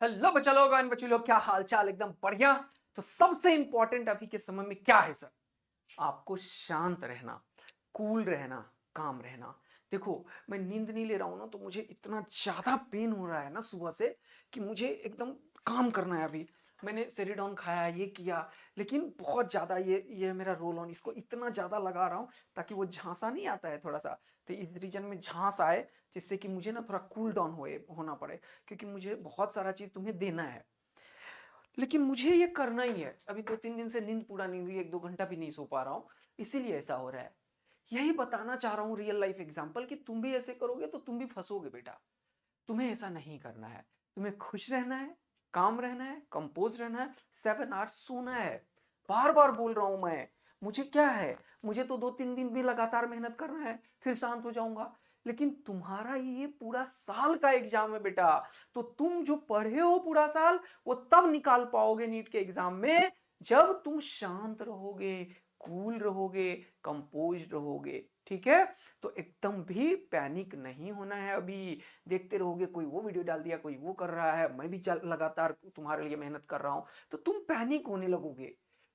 Hello बच्चा लोग and बच्चे लोग, क्या हाल चाल? एकदम बढ़िया। तो सबसे इंपॉर्टेंट अभी के समय में क्या है सर? आपको शांत रहना, कूल रहना, काम रहना। देखो, मैं नींद नहीं ले रहा हूं ना, तो मुझे इतना ज्यादा पेन हो रहा है ना सुबह से कि मुझे एकदम काम करना है। अभी मैंने सेरिडॉन खाया, ये किया, लेकिन बहुत ज्यादा ये मेरा रोल ऑन, इसको इतना ज्यादा लगा रहा हूं ताकि वो झांसा नहीं आता है थोड़ा सा, तो इस रीजन में झांस आए, जिससे कि मुझे ना थोड़ा कूल डाउन होना पड़े, क्योंकि मुझे बहुत सारा चीज तुम्हें देना है। लेकिन मुझे ये करना ही है। अभी 2-3 दिन से नींद पूरा नहीं हुई, 1-2 घंटा भी नहीं सो पा रहा हूँ, इसीलिए ऐसा हो रहा है। यही बताना चाह रहा हूँ रियल लाइफ एग्जांपल, कि तुम भी ऐसे करोगे तो तुम भी फंसोगे बेटा। तुम्हें ऐसा नहीं करना है। तुम्हें खुश रहना है, काम रहना है, कंपोज रहना है, 7 आवर्स सोना है। बार बार बोल रहा हूं मैं। मुझे क्या है, मुझे तो 2-3 दिन भी लगातार मेहनत करना है, फिर शांत हो जाऊंगा। लेकिन तुम्हारा ये पूरा साल का एग्जाम है बेटा। तो तुम जो पढ़े हो पूरा साल, वो तब निकाल पाओगे नीट के एग्जाम में जब तुम शांत रहोगे, कूल रहोगे, कंपोज रहोगे। ठीक है? तो एकदम भी पैनिक नहीं होना है अभी। देखते रहोगे, कोई वो वीडियो डाल दिया, कोई वो कर रहा है, मैं भी चल लगातार तुम्हारे लिए मेहनत कर रहा हूं, तो तुम पैनिक होने लगोगे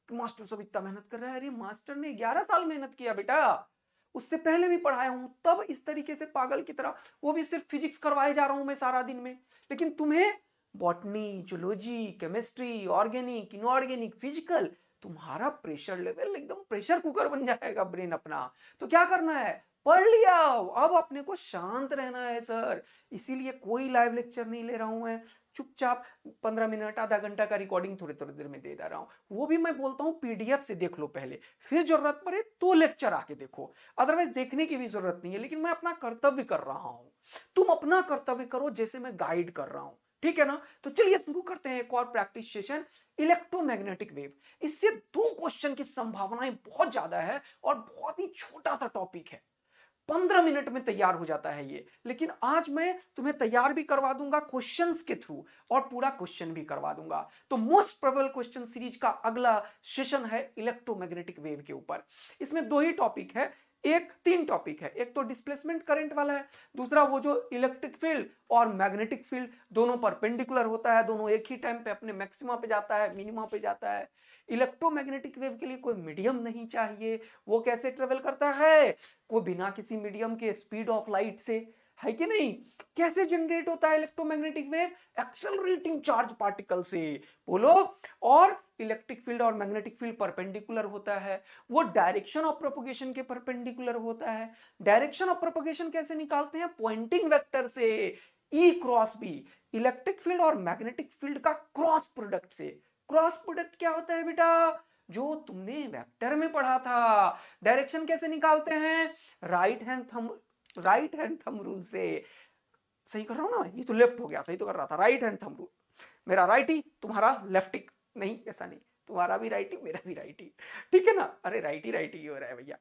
कि मास्टर सब इतना मेहनत कर रहा है। अरे मास्टर ने 11 साल मेहनत किया बेटा, उससे पहले भी पढ़ाया हूं, तब इस तरीके से पागल की तरह, वो भी सिर्फ फिजिक्स करवाए जा रहा हूं मैं सारा दिन में। लेकिन तुम्हें botany, zoology, chemistry, organic, inorganic, physical, तुम्हारा प्रेशर लेवल एकदम प्रेशर कुकर बन जाएगा ब्रेन अपना। तो क्या करना है? पढ़ लिया, अब अपने को शांत रहना है सर। इसीलिए कोई लाइव लेक्चर नहीं ले रहा हूं मैं। चुपचाप 15 मिनट, आधा घंटा का रिकॉर्डिंग थोड़ी थोड़ी देर में दे रहा हूं। वो भी मैं बोलता हूं पीडीएफ से देख लो पहले, फिर जरूरत पड़े तो लेक्चर आके देखो। अदरवाइज देखने की भी जरूरत नहीं है। लेकिन मैं अपना कर्तव्य कर रहा हूं, तुम अपना कर्तव्य करो जैसे मैं गाइड कर रहा हूं। ठीक है ना? तो चलिए शुरू करते हैं एक और प्रैक्टिस सेशन, इलेक्ट्रोमैग्नेटिक वेव। इससे 2 क्वेश्चन की संभावनाएं बहुत ज्यादा है और बहुत ही छोटा सा टॉपिक है। 15 मिनट में तैयार हो जाता है ये। लेकिन आज मैं तुम्हें तैयार भी करवा दूंगा क्वेश्चंस के थ्रू, और पूरा क्वेश्चन भी करवा दूंगा। तो मोस्ट प्रोबेबल क्वेश्चन सीरीज का अगला सेशन है इलेक्ट्रोमैग्नेटिक वेव के ऊपर। इसमें 2 ही टॉपिक है, 3 टॉपिक है। एक तो डिस्प्लेसमेंट करंट वाला है, दूसरा वो जो इलेक्ट्रिक फील्ड और मैग्नेटिक फील्ड दोनों परपेंडिकुलर होता है, दोनों एक ही टाइम पे अपने मैक्सिमा पे जाता है, मिनिमा पे जाता है। इलेक्ट्रोमैग्नेटिक वेव के लिए कोई मीडियम नहीं चाहिए। वो कैसे ट्रेवल करता है? वो बिना किसी मीडियम के, स्पीड ऑफ लाइट से, है कि नहीं? कैसे जनरेट होता है electromagnetic wave? Accelerating charge particle से। बोलो। और इलेक्ट्रिक फील्ड और मैग्नेटिक फील्ड परपेंडिकुलर होता है, वो डायरेक्शन ऑफ प्रोपगेशन के परपेंडिकुलर होता है। डायरेक्शन ऑफ प्रोपगेशन कैसे निकालते हैं? पॉइंटिंग वेक्टर से, ई क्रॉस बी। इलेक्ट्रिक फील्ड और मैग्नेटिक फील्ड का क्रॉस प्रोडक्ट से। क्रॉस प्रोडक्ट क्या होता है बेटा? जो तुमने वेक्टर में पढ़ा था। डायरेक्शन कैसे निकालते हैं? राइट हैंड थंब रूल से। सही कर रहा हूं ना? ये तो लेफ्ट हो गया, सही तो कर रहा था। राइट हैंड थंब रूल, मेरा राइटी, तुम्हारा लेफ्टी। नहीं, ऐसा नहीं, तुम्हारा भी राइटी, मेरा भी राइटी। ठीक है ना? अरे राइटी राइटी ही हो रहा है भैया।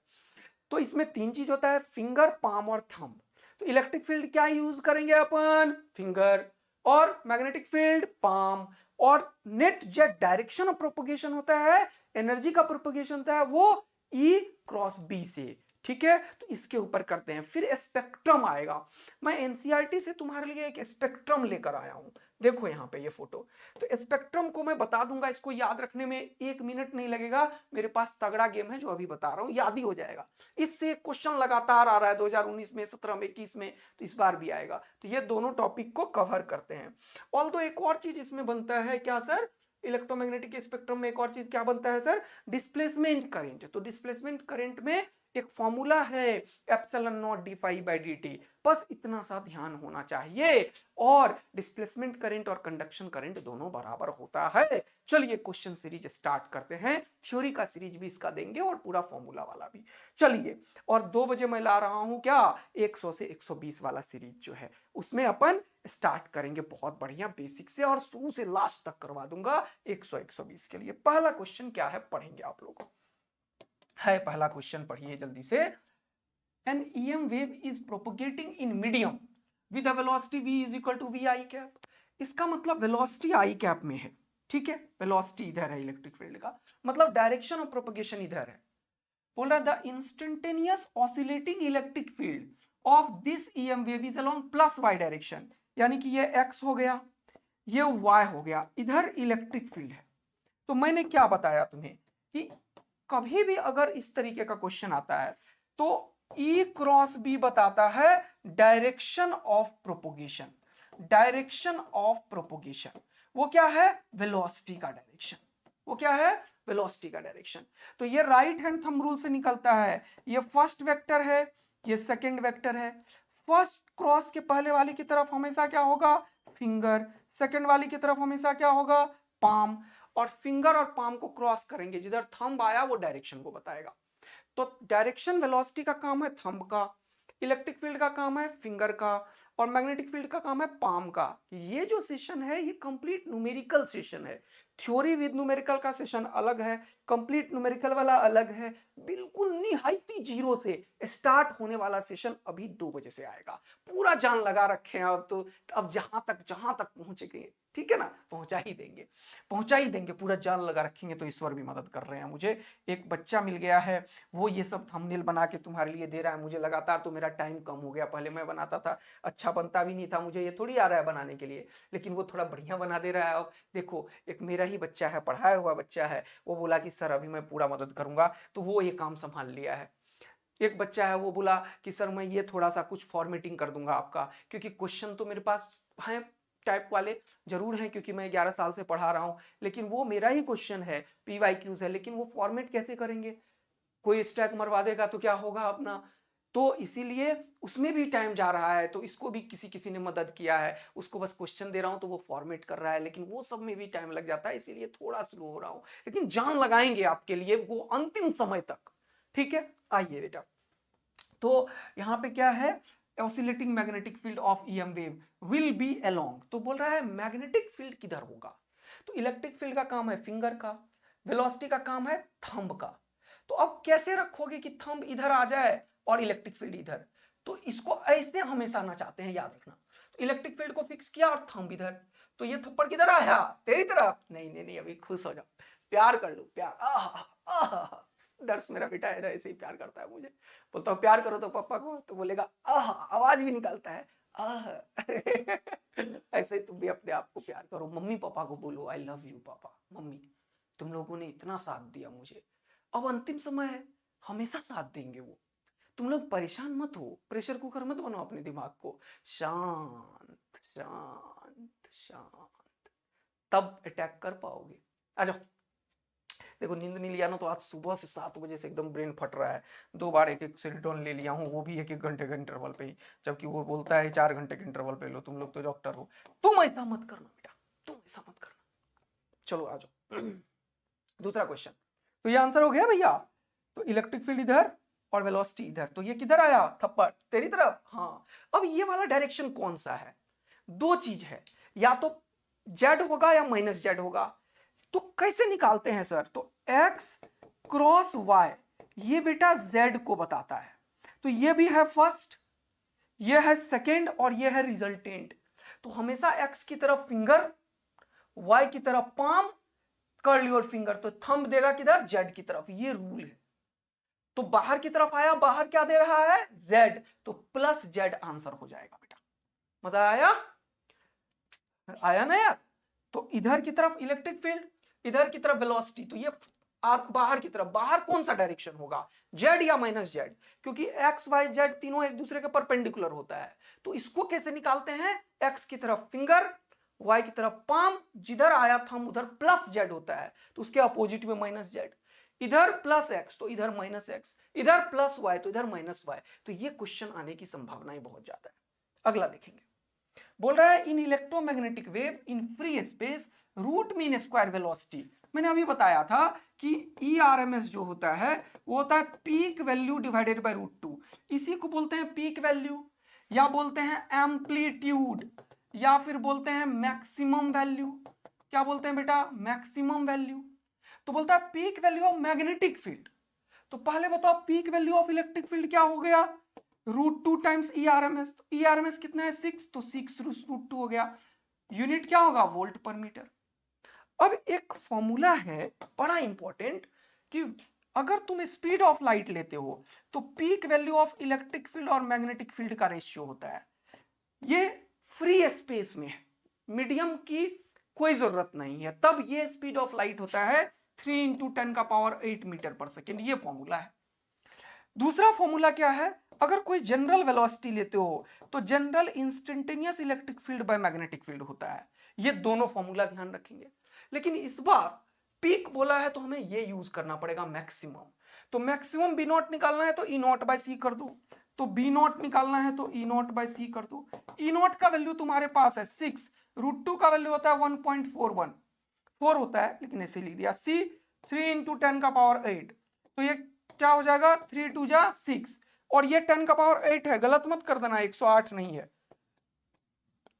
तो इसमें 3 चीज होता है, फिंगर, पाम और थंब। तो इलेक्ट्रिक फील्ड क्या यूज करेंगे अपन? फिंगर। और मैग्नेटिक फील्ड पाम। और net jet direction of propagation होता है, एनर्जी का प्रोपगेशन होता है वो ई क्रॉस बी से। ठीक है? तो इसके ऊपर करते हैं। फिर स्पेक्ट्रम आएगा। मैं एनसीईआरटी से तुम्हारे लिए एक स्पेक्ट्रम लेकर आया हूं। देखो यहां पे ये फोटो। तो स्पेक्ट्रम को मैं बता दूंगा, इसको याद रखने में 1 मिनट नहीं लगेगा। मेरे पास तगड़ा गेम है जो अभी बता रहा हूं, याद ही हो जाएगा। इससे क्वेश्चन लगातार आ रहा है 2019 में, 17 में, 21 में, तो इस बार भी आएगा। तो ये दोनों टॉपिक को कवर करते हैं। ऑल्दो एक और चीज इसमें बनता है, क्या सर? इलेक्ट्रोमैग्नेटिक स्पेक्ट्रम में एक और चीज क्या बनता है सर? Displacement current. तो डिस्प्लेसमेंट करंट में एक फॉर्मूला है, epsilon naught d phi by d t. बस इतना सा ध्यान होना चाहिए। और डिस्प्लेसमेंट करंट और कंडक्शन करंट दोनों बराबर होता है। चलिए क्वेश्चन सीरीज स्टार्ट करते हैं। थ्योरी का सीरीज भी इसका देंगे और पूरा फॉर्मूला वाला भी। चलिए, और 2 बजे मैं ला रहा हूं क्या, 100 से 120 वाला सीरीज जो है, उसमें अपन स्टार्ट करेंगे बहुत बढ़िया बेसिक से, और शुरू से लास्ट तक करवा दूंगा 100 120 के लिए। पहला क्वेश्चन क्या है, पढ़ेंगे आप लोग। है पहला क्वेश्चन, पढ़िए जल्दी से। An EM wave is propagating in medium with velocity v is equal to v i cap. इसका मतलब वेलोसिटी आई कैप में है। ठीक है? वेलोसिटी इधर है इलेक्ट्रिक फील्ड का, मतलब डायरेक्शन ऑफ प्रोपोगेशन इधर है। बोल रहा है the instantaneous oscillating electric field of this EM wave is along plus y direction. यानी कि ये x हो गया, ये y हो गया, इधर इलेक्ट्रिक फील्ड है। तो मैंने क्या बताया तुम्हें कि कभी भी अगर इस तरीके का क्वेश्चन आता है तो E क्रॉस B बताता है direction of propagation. Direction of propagation वो क्या है? वेलोसिटी का डायरेक्शन। वो क्या है? वेलोसिटी का डायरेक्शन। तो ये राइट हैंड थंब रूल से निकलता है। ये फर्स्ट वेक्टर है, ये सेकंड वेक्टर है। फर्स्ट क्रॉस के पहले वाली की तरफ हमेशा क्या होगा? फिंगर। सेकंड वाली की तरफ हमेशा क्या होगा? पाम। और फिंगर और पाम को क्रॉस करेंगे, जिधर थंब आया वो डायरेक्शन को बताएगा। तो डायरेक्शन वेलोसिटी का काम है थंब का, इलेक्ट्रिक फील्ड का काम है फिंगर का, और मैग्नेटिक फील्ड का काम है पाम का। ये जो सेशन है ये कंप्लीट न्यूमेरिकल सेशन है। थ्योरी विद न्यूमेरिकल का सेशन अलग है, कंप्लीट न्यूमेरिकल वाला अलग है। बिल्कुल निहायती जीरो से स्टार्ट होने वाला सेशन अभी 2 बजे से आएगा। पूरा जान लगा रखे हैं अब तो। अब जहां तक पहुंच गए, ठीक है ना, पहुंचा ही देंगे, पूरा जान लगा रखेंगे। तो ईश्वर भी मदद कर रहे हैं। मुझे एक बच्चा मिल गया है, वो ये सब थंबनेल बना के तुम्हारे लिए दे रहा है मुझे लगातार। तो मेरा टाइम कम हो गया, पहले मैं बनाता था, अच्छा बनता भी नहीं था, मुझे ये थोड़ी आ रहा है बनाने के लिए, लेकिन वो थोड़ा बढ़िया बना दे रहा है। अब देखो, एक मेरा ही बच्चा है, पढ़ाया हुआ बच्चा है, वो बोला कि सर अभी मैं पूरा मदद करूंगा, तो वो ये काम संभाल लिया है। एक बच्चा है, वो बोला कि सर मैं ये थोड़ा सा कुछ फॉर्मेटिंग कर दूंगा आपका, क्योंकि क्वेश्चन तो मेरे पास हैं टाइप वाले जरूर हैं, क्योंकि मैं 11 साल से पढ़ा रहा हूं, लेकिन वो मेरा ही क्वेश्चन है, PYQs है, लेकिन वो फॉर्मेट कैसे करेंगे? कोई स्टैक मरवा देगा तो क्या होगा अपना? तो इसीलिए उसमें भी टाइम जा रहा है। तो इसको भी किसी किसी ने मदद किया है, उसको बस क्वेश्चन दे रहा हूं तो वो फॉर्मेट कर रहा है, लेकिन वो सब में भी टाइम लग जाता है, इसीलिए थोड़ा स्लो हो रहा हूं, लेकिन जान लगाएंगे आपके लिए वो अंतिम समय तक। ठीक है, आइए बेटा। तो यहां पे क्या है? Oscillating magnetic field of EM wave will be along. तो बोल रहा है मैग्नेटिक फील्ड किधर होगा? तो इलेक्ट्रिक फील्ड का काम है फिंगर का, वेलोसिटी का काम है थंब का। तो अब कैसे रखोगे कि थंब इधर आ जाए और इलेक्ट्रिक फील्ड इधर? तो इसको ऐसे हमेशा आना चाहते हैं, याद रखना। तो इलेक्ट्रिक फील्ड को फिक्स किया और थंब इधर। तो ये थप्पड़ किधर आया? तेरी तरफ। नहीं नहीं नहीं, अभी खुश हो जाओ, प्यार कर लो, प्यार। आहा आहा। दर्श मेरा बेटा है ना, ऐसे ही प्यार करता है मुझे। बोलता हूँ प्यार करो तो पापा को, तो बोलेगा आह, आवाज भी निकालता है आह। ऐसे ही तुम भी अपने आप को प्यार करो। मम्मी पापा को बोलो I love you papa mummy, तुम लोगों ने इतना साथ दिया मुझे, अब अंतिम समय है, हमेशा साथ देंगे वो। तुम लोग परेशान मत हो, प्रेशर कुकर मत बनाओ अपने दिमाग को। शांत शांत शांत, तब अटैक कर पाओगे। आ जाओ। देखो, नींद नहीं लिया ना तो आज सुबह से 7 बजे से एकदम ब्रेन फट रहा है। 2 बार एक एक सेरोटोनिन ले लिया हूँ, वो भी 1-1 घंटे के इंटरवल पे ही, जबकि वो बोलता है 4 घंटे के इंटरवल पे लो। तुम लोग तो डॉक्टर हो, तुम ऐसा मत करना बेटा, तुम ऐसा मत करना। चलो आ जाओ। दूसरा क्वेश्चन। तो ये आंसर हो गया भैया। तो इलेक्ट्रिक फील्ड इधर और वेलोसिटी इधर, तो ये किधर आया? थप्पड़ तेरी तरफ। हाँ, अब ये वाला डायरेक्शन कौन सा है? 2 चीज है, या तो जेड होगा या -z होगा। तो कैसे निकालते हैं सर? तो x क्रॉस y, ये बेटा z को बताता है। तो ये भी है फर्स्ट, ये है सेकेंड, और ये है रिजल्टेंट। तो हमेशा x की तरफ फिंगर, y की तरफ पाम, कर्ल योर फिंगर। तो थंब देगा किधर? z की तरफ, ये रूल है। तो बाहर की तरफ आया, बाहर क्या दे रहा है? z, तो +z आंसर हो जाएगा बेटा। मजा आया? आया ना यार? तो इधर की तरफ इलेक्ट्रिक फील्ड, इधर की तरफ वेलोसिटी, तो ये बाहर की तरफ, बाहर कौन सा डायरेक्शन होगा? जेड या -z? क्योंकि एक्स वाई जेड तीनों एक दूसरे के परपेंडिकुलर होता है। तो इसको कैसे निकालते हैं? एक्स की तरफ फिंगर, वाई की तरफ पाम, जिधर आया थंब उधर +z होता है, तो उसके अपोजिट में -z। इधर +x तो इधर -x, इधर +y तो इधर -y। तो ये क्वेश्चन आने की संभावनाएं बहुत ज्यादा है। अगला देखेंगे। बोल रहा है in electromagnetic wave in free space root mean square velocity. मैंने अभी बताया था कि ERMS जो होता है वो होता है पीक वैल्यू डिवाइडेड बाय √2। इसी को बोलते हैं पीक वैल्यू, या बोलते हैं एम्पलीट्यूड, या फिर बोलते हैं मैक्सिमम वैल्यू। क्या बोलते हैं बेटा? Maximum value. तो बोलता है peak value of magnetic field. तो पहले बताओ peak value of electric field क्या हो गया? √2 टाइम्स ERMS। तो ERMS कितना है? 6, तो 6√2 हो गया। यूनिट क्या होगा? वोल्ट पर मीटर। अब एक फॉर्मूला है बड़ा इंपॉर्टेंट, कि अगर तुम स्पीड ऑफ लाइट लेते हो तो peak value of electric field और मैग्नेटिक फील्ड का रेशियो होता है। ये फ्री स्पेस में है, मीडियम की कोई जरूरत नहीं है, तब ये स्पीड ऑफ लाइट होता है 3 × 10⁸ मीटर पर सेकेंड। ये फॉर्मूला है। दूसरा फॉर्मूला क्या है, अगर कोई जनरल वेलोसिटी लेते हो तो general instantaneous electric field by magnetic field होता है। ये दोनों फॉर्मूला ध्यान रखेंगे। लेकिन इस बार पीक बोला है तो हमें ये यूज करना पड़ेगा मैक्सिमम। तो मैक्सिमम बी नॉट निकालना है तो ई नॉट बाय सी कर दो, तो बी नॉट निकालना है तो ई नॉट बाय सी कर दो। ई नॉट का वैल्यू तुम्हारे पास है 6, √2 का वैल्यू होता है 1.41, 4 होता है लेकिन ऐसे लिख दिया। सी 3 × 10⁸, तो ये क्या हो जाएगा 3 × 2 = 6, और ये 10⁸ है, गलत मत कर देना, 108 नहीं है,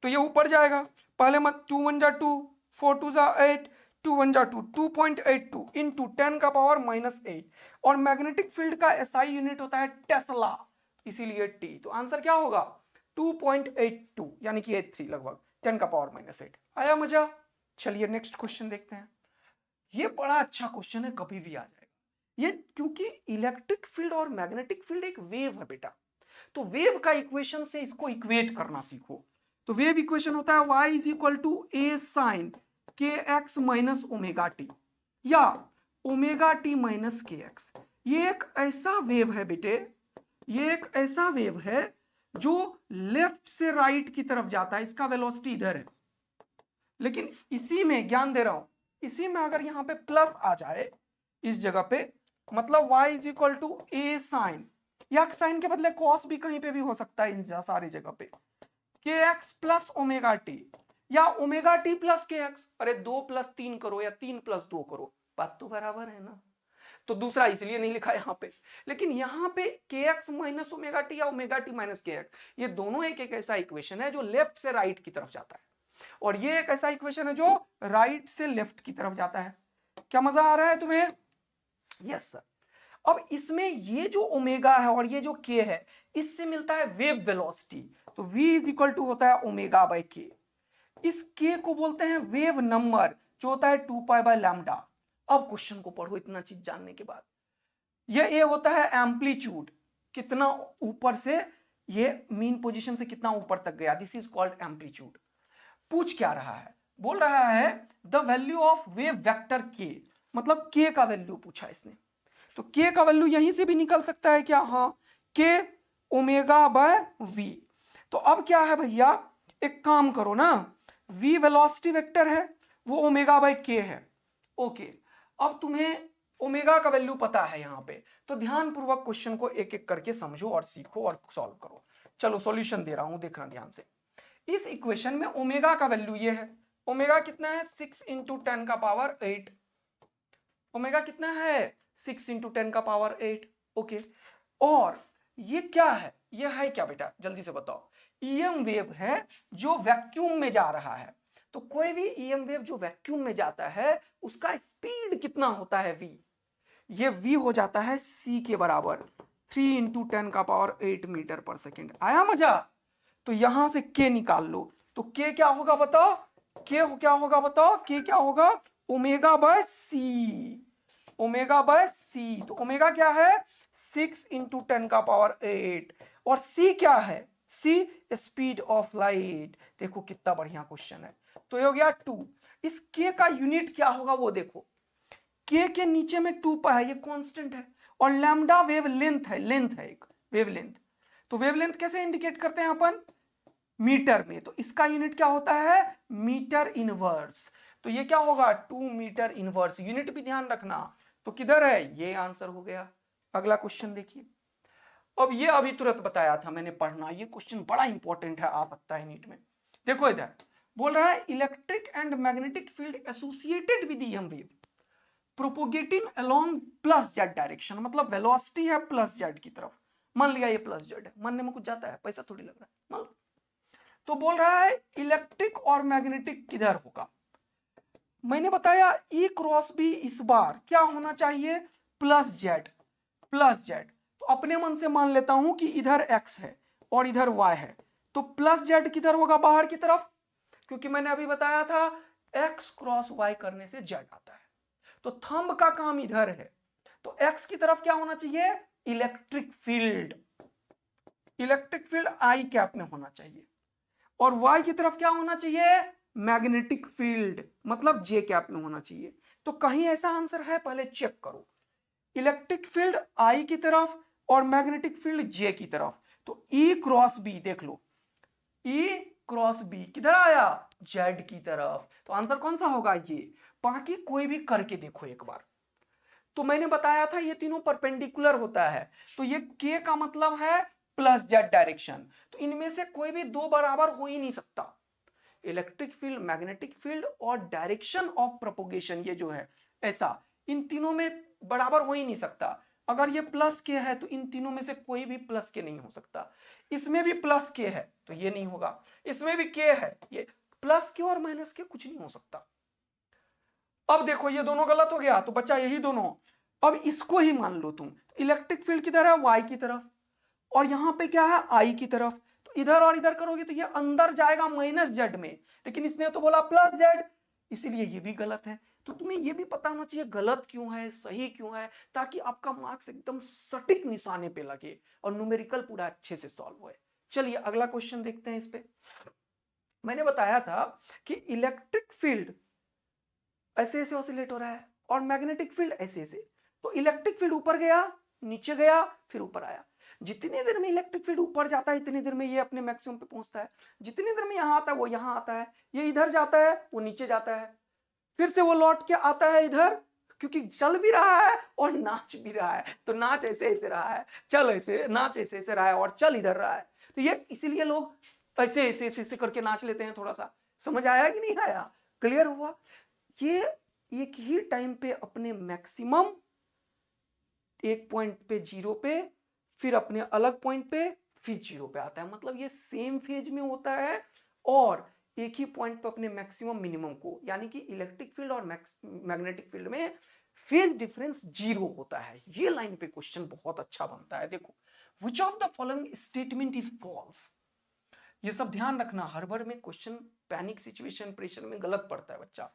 तो ये ऊपर जाएगा। पहले मत 2 × 1 = 2, 4 × 2 = 8, 2 × 1 = 2, 2.82 इंटू 10⁻⁻8। और मैग्नेटिक फील्ड का एसआई यूनिट होता है टेस्ला, इसीलिए टी। तो आंसर क्या होगा 2.82 यानी कि 83 लगभग 10⁻⁻8। आया मजा? चलिए नेक्स्ट क्वेश्चन देखते हैं। ये बड़ा अच्छा क्वेश्चन है, कभी भी आ जाएगा ये, क्योंकि इलेक्ट्रिक फील्ड और मैग्नेटिक फील्ड एक वेव है बेटा। तो वेव का इक्वेशन से इसको इक्वेट करना सीखो। तो वेव इक्वेशन होता है y = a sin kx - ω_t या ω_t - kx। ये एक ऐसा वेव है बेटे, ये एक ऐसा वेव है जो लेफ्ट से राइट की तरफ जाता है, इसका वेलोसिटी इधर है। लेकिन इसी में ज्ञान दे रहा हूं, इसी में अगर यहां पे प्लस आ जाए इस जगह पे, मतलब y = a sin, या साइन के बदले cos भी कहीं पे भी हो सकता है इन सारी जगह पे, kx + ω_t या ω_t + kx। अरे 2 + 3 करो या 3 + 2 करो, बात तो बराबर है ना। तो दूसरा इसलिए नहीं लिखा यहां पे, लेकिन यहां पे kx - ω_t या ω_t - kx, ये दोनों एक ऐसा इक्वेशन है जो लेफ्ट से राइट की तरफ जाता है, और ये एक ऐसा इक्वेशन है जो राइट से लेफ्ट की तरफ जाता है। क्या मजा आ रहा है तुम्हें? Yes sir. अब इसमें ये जो ओमेगा है और ये जो के है, इससे मिलता है वेव वेलोसिटी। तो v = होता है ω/k। इस k को बोलते हैं वेव नंबर, जो होता है 2π/λ। अब क्वेश्चन को पढ़ो इतना चीज जानने के बाद। ये होता है एम्पलीट्यूड, कितना ऊपर से ये मीन पोजीशन से कितना ऊपर तक गया, दिस इज कॉल्ड एम्पलीट्यूड। पूछ क्या रहा है, बोल रहा है the value of wave vector k, मतलब k का वैल्यू पूछा इसने। तो k का वैल्यू यहीं से भी निकल सकता है क्या? हाँ, k ω/v। तो अब क्या है भैया, एक काम करो ना, v वेलोसिटी वेक्टर है, वो ω/k है। ओके, अब तुम्हें ओमेगा का वैल्यू पता है यहां पे, तो ध्यान पूर्वक क्वेश्चन को एक एक करके समझो और सीखो और सॉल्व करो। चलो सॉल्यूशन दे रहा हूं, देखना ध्यान से। इस इक्वेशन में ओमेगा का वैल्यू ये है, ओमेगा कितना है 6 × 10⁸। ओमेगा कितना है 6 × 10⁸। ओके, और ये क्या है, ये है क्या बेटा, जल्दी से बताओ। ईएम वेव है जो वैक्यूम में जा रहा है। तो कोई भी ईएम वेव जो वैक्यूम में जाता है उसका स्पीड कितना होता है v, ये v हो जाता है c के बराबर 3 × 10⁸ मीटर पर सेकेंड। आया मजा? तो यहां से k निकाल लो, तो k क्या होगा बताओ, k क्या होगा बताओ, k क्या होगा ω/c, ω/c। तो ओमेगा क्या है 6 × 10⁸, और c क्या है, c स्पीड ऑफ लाइट। देखो कितना बढ़िया क्वेश्चन है। तो ये हो गया 2। इस k का यूनिट क्या होगा वो देखो, k के नीचे में 2π है, ये कांस्टेंट है, और लैम्डा वेव लेंथ है, लेंथ है एक वेव लेंथ। तो वेव लेंथ कैसे इंडिकेट करते हैं अपन, मीटर में। तो इसका यूनिट क्या होता है मीटर इनवर्स। तो ये क्या होगा 2 मीटर इनवर्स, यूनिट भी ध्यान रखना। तो किधर है, ये आंसर हो गया। अगला क्वेश्चन देखिए। अब ये अभी तुरंत बताया था मैंने पढ़ना, ये क्वेश्चन बड़ा इंपॉर्टेंट है, आ सकता है नीट में। देखो इधर बोल रहा है electric and magnetic field associated with EM wave propagating along +z direction, मतलब वेलोसिटी है +z की तरफ। मान लिया ये +z है, मानने में कुछ जाता है, पैसा थोड़ी लग रहा है, मान लो। तो बोल रहा है इलेक्ट्रिक और मैग्नेटिक किधर होगा। मैंने बताया E क्रॉस B इस बार क्या होना चाहिए +z, +z। तो अपने मन से मान लेता हूं कि इधर x है और इधर y है, तो +z किधर होगा बाहर की तरफ, क्योंकि मैंने अभी बताया था x क्रॉस y करने से z आता है। तो थंब का काम इधर है, तो x की तरफ क्या होना चाहिए electric field, electric field I cap में होना चाहिए, और y की तरफ क्या होना चाहिए मैग्नेटिक फील्ड मतलब जे कैप में होना चाहिए। तो कहीं ऐसा आंसर है, पहले चेक करो। इलेक्ट्रिक फील्ड आई की तरफ और मैग्नेटिक फील्ड जे की तरफ, तो ई क्रॉस बी देख लो, ई क्रॉस बी किधर आया, जेड की तरफ। तो आंसर कौन सा होगा, ये। बाकी कोई भी करके देखो एक बार। तो मैंने बताया था ये तीनों परपेंडिकुलर होता है, तो ये के का मतलब है प्लस जेड डायरेक्शन, तो इनमें से कोई भी दो बराबर हो ही नहीं सकता। इलेक्ट्रिक फील्ड, मैग्नेटिक फील्ड और डायरेक्शन ऑफ प्रोपोगेशन, ये जो है ऐसा, इन तीनों में बराबर हो ही नहीं सकता। अगर ये प्लस के है तो इन तीनों में से कोई भी प्लस के नहीं हो सकता। इसमें भी प्लस के है तो ये नहीं होगा, इसमें भी के है, ये प्लस के और माइनस के कुछ नहीं हो सकता। अब देखो ये दोनों गलत हो गया तो बच्चा यही दोनों। अब इसको ही मान लो तुम, इलेक्ट्रिक फील्ड किधर है, वाई की तरफ, और यहां पे क्या है, आई की तरफ। तो इधर और इधर करोगे तो ये अंदर जाएगा माइनस जेड में, लेकिन इसने तो बोला प्लस जेड, इसीलिए ये भी गलत है। तो तुम्हें ये भी पता होना चाहिए गलत क्यों है, सही क्यों है, ताकि आपका मार्क्स एकदम सटीक निशाने पे लगे और न्यूमेरिकल पूरा अच्छे से सॉल्व होए। चलिए अगला क्वेश्चन देखते हैं। इस पे मैंने बताया था कि इलेक्ट्रिक फील्ड ऐसे ऐसे ऑसिलेट हो रहा है और मैग्नेटिक फील्ड ऐसे ऐसे। तो इलेक्ट्रिक फील्ड ऊपर गया, नीचे गया, फिर ऊपर आया। जितनी देर में इलेक्ट्रिक फील्ड ऊपर जाता है इतनी देर में ये अपने मैक्सिमम पे पहुंचता है, जितनी देर में यहां आता है वो यहां आता है, ये इधर जाता है वो नीचे जाता है, फिर से वो लौट के आता है इधर, क्योंकि चल भी रहा है और नाच भी रहा है। तो नाच ऐसे ऐसे रहा है, चल ऐसे, नाच ऐसे ऐसे रहा है और चल इधर रहा है। तो ये इसीलिए लोग ऐसे ऐसे ऐसे ऐसे करके नाच लेते हैं। थोड़ा सा समझ आया कि नहीं आया, क्लियर हुआ। ये एक ही टाइम पे अपने मैक्सिमम एक पॉइंट पे जीरो पे, फिर अपने अलग पॉइंट पे, फिर जीरो पे आता है। मतलब ये सेम फेज में होता है और एक ही पॉइंट पे अपने मैक्सिमम मिनिमम को, यानी कि इलेक्ट्रिक फील्ड और मैग्नेटिक फील्ड में फेज डिफरेंस जीरो होता है। ये लाइन पे क्वेश्चन बहुत अच्छा बनता है। देखो, which of the following statement is false. ये सब ध्यान रखना, हर बार में क्वेश्चन पैनिक सिचुएशन, प्रेशर में गलत पड़ता है बच्चा।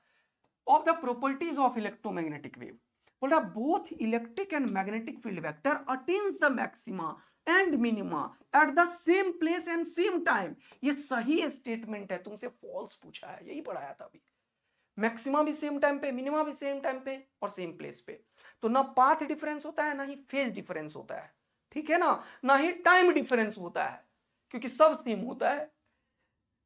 Of the properties of electromagnetic wave, बोल रहा both electric and magnetic field vector attains the maxima and minima at the same place and same time. ये सही स्टेटमेंट है, तुमसे फॉल्स पूछा है, यही पढ़ाया था अभी। मैक्सिमा भी सेम टाइम पे, मिनिमा भी सेम टाइम पे और सेम प्लेस पे। तो ना पाथ डिफरेंस होता है, ना ही फेज डिफरेंस होता है, ठीक है ना ही टाइम डिफरेंस होता है, क्योंकि सब सेम होता है।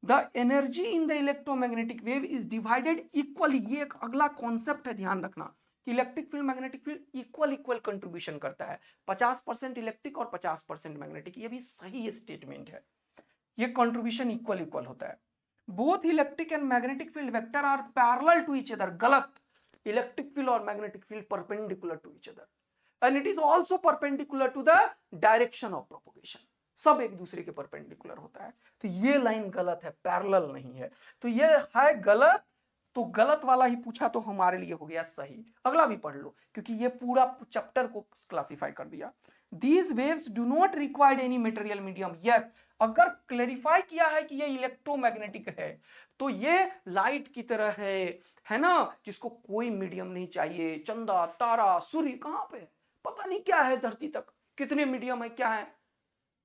The energy in the electromagnetic wave is divided equally। ये एक अगला कॉन्सेप्ट है, ध्यान रखना कि electric field, magnetic field equal contribution करता है, 50% इलेक्ट्रिक और 50% मैग्नेटिक। ये भी सही स्टेटमेंट है, ये कंट्रीब्यूशन इक्वल होता है। Both electric and magnetic field vector are parallel to each other, गलत। इलेक्ट्रिक फील्ड और magnetic field perpendicular to each other and it is also perpendicular to the direction of propagation. सब एक दूसरे के perpendicular होता है। तो ये लाइन गलत है, पैरेलल नहीं है। तो ये है गलत, तो गलत वाला ही पूछा तो हमारे लिए हो गया सही। अगला भी पढ़ लो, क्योंकि ये पूरा चैप्टर को क्लासिफाई कर दिया। These waves do not required any material medium. Yes, अगर क्लेरिफाई किया है कि ये इलेक्ट्रोमैग्नेटिक है तो ये लाइट की तरह है ना, जिसको कोई मीडियम नहीं चाहिए। चंदा, तारा, सूर्य कहां पे, पता नहीं क्या है, धरती तक कितने मीडियम है, क्या है,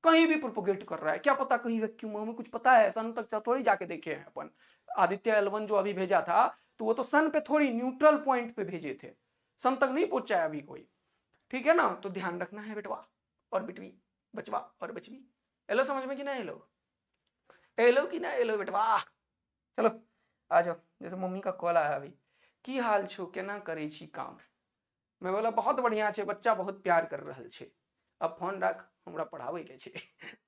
कहीं भी प्रोपोगेट कर रहा है, क्या पता कहीं वैक्यूम, हमें कुछ पता है, सन तक थोड़ी जाके देखे हैं अपन। आदित्य L1 जो अभी भेजा था तो वो तो सन पे थोड़ी न्यूट्रल पॉइंट पे भेजे थे, सन तक नहीं पहुंचा है अभी कोई, ठीक है ना। तो ध्यान रखना है बेटवा और बिटवी, बचवा और बचवी। एलो समझ में कि ना, एलो एलो कि ना एलो बेटवा। चलो आ जाओ, जैसे मम्मी का कॉल आया अभी, की हाल छो, केना करे छी काम। मैं बोला बहुत बढ़िया छे बच्चा, बहुत प्यार कर रहल छे, अब फोन रख, हमरा पढ़ावे के छे।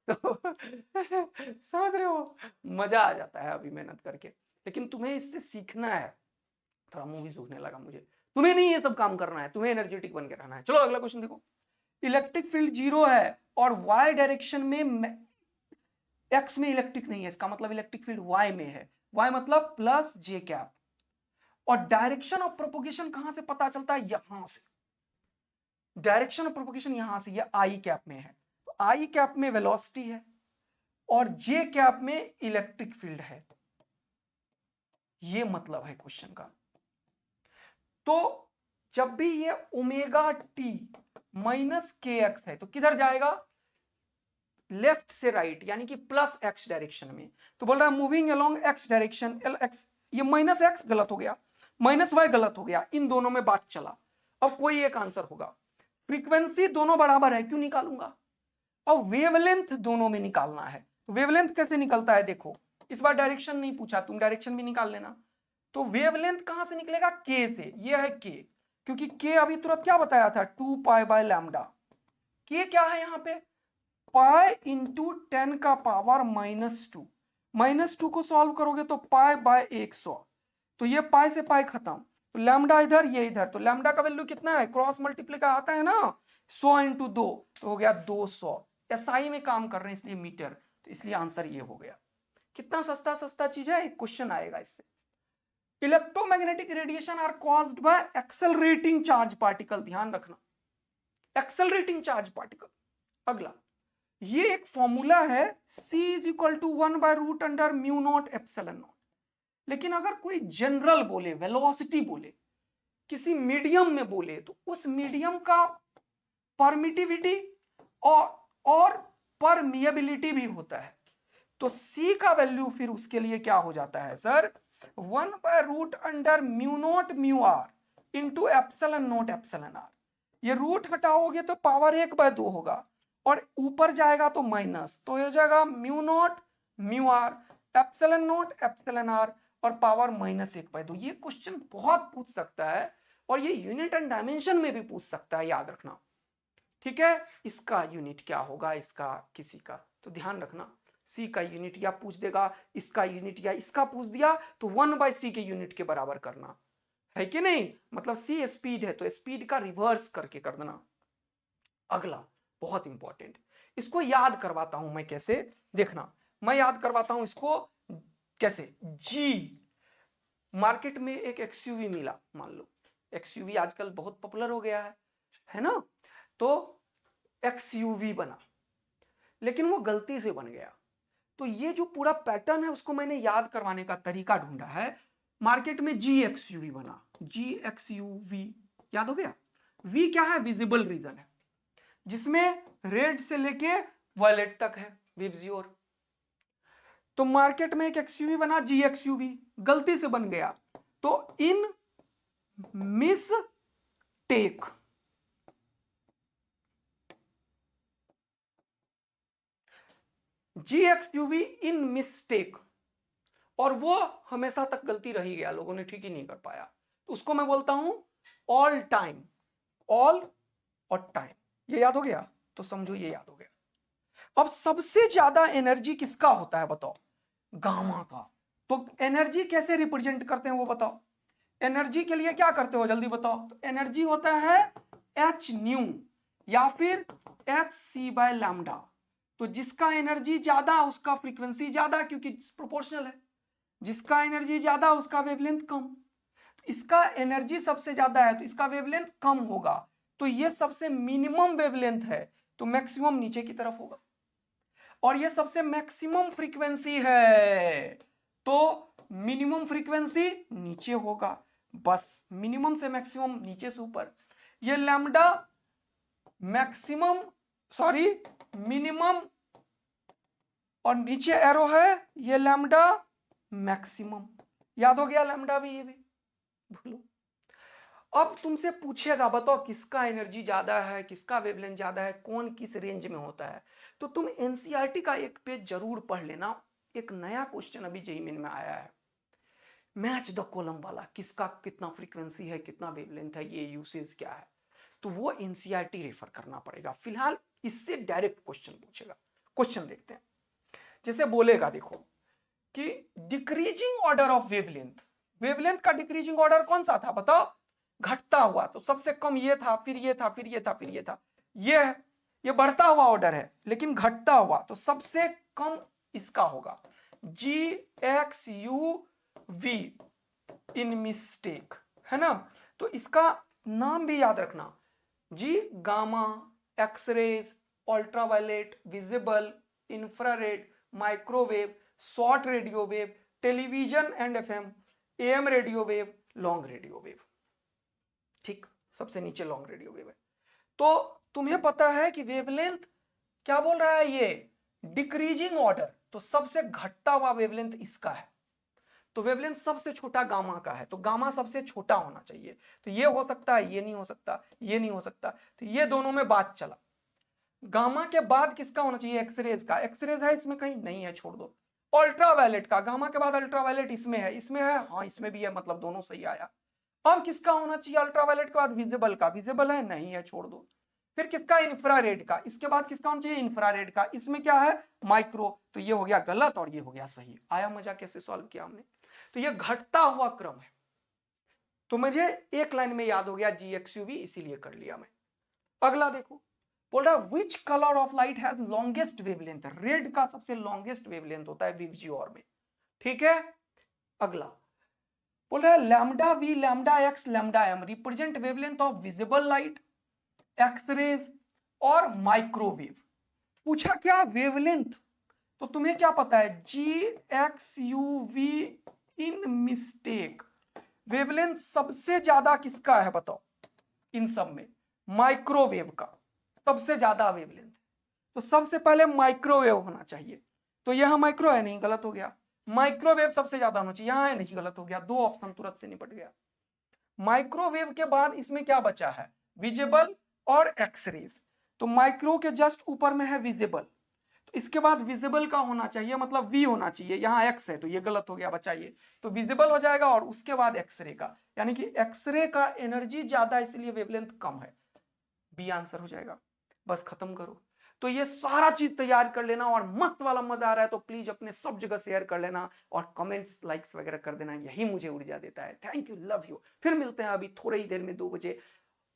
तो समझ रहे हो, मजा आ जाता है अभी मेहनत करके। लेकिन तुम्हें इससे सीखना है। थोड़ा मुंह भी सूखने लगा मुझे। तुम्हें नहीं ये सब काम करना है, तुम्हें एनर्जेटिक बन के रहना है। चलो अगला क्वेश्चन देखो। इलेक्ट्रिक फील्ड जीरो है और वाई डायरेक्शन में, एक्स में इलेक्ट्रिक नहीं है, इसका मतलब इलेक्ट्रिक फील्ड वाई में है। वाई मतलब प्लस जे कैप। और डायरेक्शन ऑफ प्रोपोगेशन कहां से पता चलता है, यहां से। डायरेक्शन ऑफ प्रोपोगेशन यहां से, ये आई कैप में है, तो आई कैप में वेलोसिटी है और जे कैप में इलेक्ट्रिक फील्ड है। ये मतलब है क्वेश्चन का। तो जब भी ये ओमेगा टी माइनस के एक्स है तो किधर जाएगा, लेफ्ट से राइट, यानी कि प्लस एक्स डायरेक्शन में। तो बोल रहा है moving along x direction, L x ये माइनस एक्स गलत हो गया, माइनस वाई गलत हो गया, इन दोनों में बात चला। अब कोई एक आंसर होगा। फ्रीक्वेंसी दोनों बराबर है, क्यों निकालूंगा? और वेवलेंथ दोनों में निकालना है। तो वेवलेंथ कैसे निकलता है देखो, इस बार डायरेक्शन नहीं पूछा, तुम डायरेक्शन भी निकाल लेना। तो वेवलेंथ कहां से निकलेगा? के से। ये है के, क्योंकि के अभी तुरंत क्या बताया था, 2 पाई बाय लैम्डा। के क्या है यहाँ पे? पाई इंटू 10 का पावर -2। -2 को सॉल्व करोगे तो पाई बाय 100, तो ये पाई से पाई खत्म, तो लैम्डा इधर ये इधर, तो लैम्डा का वैल्यू कितना है? क्रॉस मल्टीप्लाई का आता है ना, 100 इंटू 2, तो हो गया 200। एसआई में काम कर रहे हैं इसलिए मीटर, तो इसलिए आंसर ये हो गया। कितना सस्ता सस्ता चीज है, एक क्वेश्चन आएगा इससे। Electromagnetic radiation are caused by accelerating charge particle, ध्यान रखना, एक्सेलरेटिंग चार्ज पार्टिकल। अगला, ये एक फॉर्मूला है, C इज इक्वल टू 1/√μ0 लेकिन अगर कोई जनरल बोले, वेलोसिटी बोले, किसी मीडियम में बोले, तो उस मीडियम का परमिटिविटी और परमिएबिलिटी भी होता है। तो C का वैल्यू फिर उसके लिए क्या हो जाता है सर? 1/√μ0μr इंटू ε0 ये रूट हटाओगे तो पावर 1/2 होगा, और ऊपर जाएगा तो माइनस, तो हो जाएगा μ0μr ε0 और पावर -1/2। ये क्वेश्चन बहुत पूछ सकता है, और ये यूनिट एंड डायमेंशन में भी पूछ सकता है, याद रखना। ठीक है, इसका यूनिट क्या होगा, इसका किसी का, तो ध्यान रखना। C का यूनिट या पूछ देगा, इसका यूनिट या इसका पूछ दिया, तो 1/c के यूनिट के बराबर करना है कि नहीं। मतलब C स्पीड है, तो स्पीड का रिवर्स करके कर देना। अगला बहुत इंपॉर्टेंट, इसको याद करवाता हूं मैं कैसे, देखना, मैं याद करवाता हूं इसको कैसे। जी, मार्केट में एक एक्सयूवी मिला, मान लो एक्सयूवी आजकल बहुत पॉपुलर हो गया है ना, तो एक्सयूवी बना, लेकिन वो गलती से बन गया। तो ये जो पूरा पैटर्न है उसको मैंने याद करवाने का तरीका ढूंढा है। मार्केट में जी एक्सयूवी बना, जी एक्सयूवी याद हो गया। वी क्या है? विजिबल रीजन है, जिसमें रेड से लेके वायलेट तक है, विवजियोर। तो मार्केट में एक एक्सयूवी बना, जी एक्सयूवी, गलती से बन गया, तो इन मिस टेक, जी एक्सयूवी इन मिस्टेक, और वो हमेशा तक गलती रही गया, लोगों ने ठीक ही नहीं कर पाया, तो उसको मैं बोलता हूं ऑल टाइम, ऑल और टाइम। ये याद हो गया, तो समझो ये याद हो गया। अब सबसे ज्यादा एनर्जी किसका होता है बताओ? गामा का। तो एनर्जी कैसे रिप्रेजेंट करते हैं वो बताओ? एनर्जी के लिए क्या करते हो जल्दी बताओ? तो एनर्जी होता है एच न्यू या फिर एच सी बाय लैम्डा। तो जिसका एनर्जी ज्यादा उसका फ्रीक्वेंसी ज्यादा, क्योंकि प्रोपोर्शनल है। जिसका एनर्जी ज्यादा उसका वेवलेंथ कम। इसका एनर्जी सबसे ज्यादा है तो इसका वेवलेंथ कम होगा, तो ये सबसे मिनिमम वेवलेंथ है, तो मैक्सिमम नीचे की तरफ होगा। और ये सबसे मैक्सिमम फ्रीक्वेंसी है, तो मिनिमम फ्रीक्वेंसी नीचे होगा। बस मिनिमम से मैक्सिमम, नीचे से ऊपर। ये लैम्डा मैक्सिमम, सॉरी मिनिमम, और नीचे एरो है, ये लैम्डा मैक्सिमम। याद हो गया लैम्डा भी, ये भी भूलो। अब तुमसे पूछेगा बताओ किसका एनर्जी ज्यादा है, किसका वेवलेंथ ज्यादा है, कौन किस रेंज में होता है, तो तुम एनसीईआरटी का एक पेज जरूर पढ़ लेना। एक नया क्वेश्चन अभी जेईई मेन में आया है, मैच द कॉलम वाला, किसका कितना फ्रीक्वेंसी है, कितना वेवलेंथ है, ये यूसेज क्या है, तो वो एनसीईआरटी रेफर करना पड़ेगा। फिलहाल इससे डायरेक्ट क्वेश्चन पूछेगा। क्वेश्चन देखते हैं, जैसे बोलेगा देखो कि decreasing order of wavelength, wavelength का डिक्रीजिंग ऑर्डर कौन सा था बताओ? घटता हुआ, तो सबसे कम ये था, फिर ये था, फिर ये था, फिर ये था, ये बढ़ता हुआ ऑर्डर है लेकिन घटता हुआ, तो सबसे कम इसका होगा G X U V in mistake, है ना। तो इसका नाम भी याद रखना, G gamma, X rays, ultraviolet, visible, infrared, microwave, short radio wave, television and FM, AM radio wave, long radio wave. ठीक, सबसे नीचे लॉन्ग रेडियो वेव है। तो तुम्हें पता है कि वेवलेंथ क्या बोल रहा है, ये डिक्रीजिंग ऑर्डर, तो सबसे घटता हुआ वेवलेंथ इसका है। तो वेवलेंथ सबसे छोटा गामा का है, तो गामा सबसे छोटा होना चाहिए। तो ये हो सकता है, ये नहीं हो सकता, ये नहीं हो सकता, तो ये दोनों में बात चला। गामा के बाद किसका होना चाहिए? एक्सरेज का। एक्सरेज है इसमें कहीं? नहीं है, छोड़ दो। अल्ट्रावायलेट का। गामा के बाद अल्ट्रावायलेट इसमें है, इसमें है, हाँ इसमें भी है, मतलब दोनों सही आया। अब किसका होना चाहिए अल्ट्रावायलेट के बाद? विजिबल का। विजिबल है? नहीं है, छोड़ दो। फिर किसका? इंफ्रारेड का। इसके बाद किसका होना चाहिए? इंफ्रारेड का। इसमें क्या है? माइक्रो। तो ये हो गया गलत और ये हो गया सही। आया मजा कैसे सॉल्व किया हमने? तो ये घटता हुआ क्रम है। तो मुझे एक लाइन में याद हो गया GXUV, इसीलिए कर लिया मैं। अगला देखो, बोल रहा है which colour of light has longest wavelength? Red का सबसे लॉन्गेस्ट वेवलेंथ होता है विबज्योर में, ठीक है। अगला बोल रहा है lambda v, lambda x, lambda m represent wavelength of visible light, x-rays और माइक्रोवेव। पूछा क्या? वेवलेंथ। तो तुम्हें क्या पता है? GXUV इन मिस्टेक। वेवलेंथ सबसे ज्यादा किसका है बताओ इन सब में? माइक्रोवेव का सबसे ज्यादा वेवलेंथ। तो सबसे पहले माइक्रोवेव होना चाहिए। तो यहां माइक्रो है, नहीं, गलत हो गया। माइक्रोवेव सबसे ज्यादा होना चाहिए, यहां है, नहीं, गलत हो गया। दो ऑप्शन तुरंत से निपट गया। माइक्रोवेव के बाद इसमें क्या बचा है? विजिबल और एक्सरेज। तो माइक्रो के जस्ट ऊपर में है विजिबल, तो इसके बाद विजिबल का होना चाहिए, मतलब वी होना चाहिए। यहां एक्स है तो ये गलत हो गया, बचाइए। तो विजिबल हो जाएगा और उसके बाद एक्सरे का, यानी कि एक्सरे का एनर्जी ज्यादा, इसलिए वेवलेंथ कम है। बी आंसर हो जाएगा। बस खत्म करो। तो ये सारा चीज तैयार कर लेना और मस्त वाला मजा आ रहा है तो प्लीज अपने सब जगह शेयर कर लेना और कमेंट्स लाइक्स वगैरह कर देना, यही मुझे ऊर्जा देता है। Thank you, love you. फिर मिलते हैं अभी थोड़ी ही देर में 2 बजे।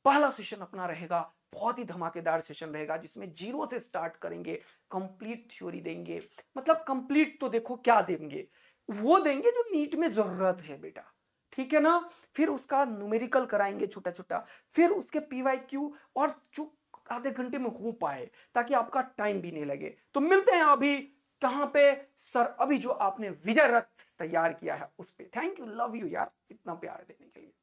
पहला सेशन अपना रहेगा, बहुत ही धमाकेदार सेशन रहेगा, जिसमें 0 से स्टार्ट करेंगे, कंप्लीट थ्योरी देंगे। मतलब कंप्लीट तो देखो क्या देंगे, वो देंगे जो नीट में जरूरत है बेटा, ठीक है ना। फिर उसका न्यूमेरिकल कराएंगे छोटा छोटा, फिर उसके PYQ, और जो आधे घंटे में हो पाए ताकि आपका टाइम भी नहीं लगे। तो मिलते हैं अभी कहां पे? सर अभी जो आपने विजय रथ तैयार किया है उस पे। थैंक यू, लव यू यार, इतना प्यार देने के लिए।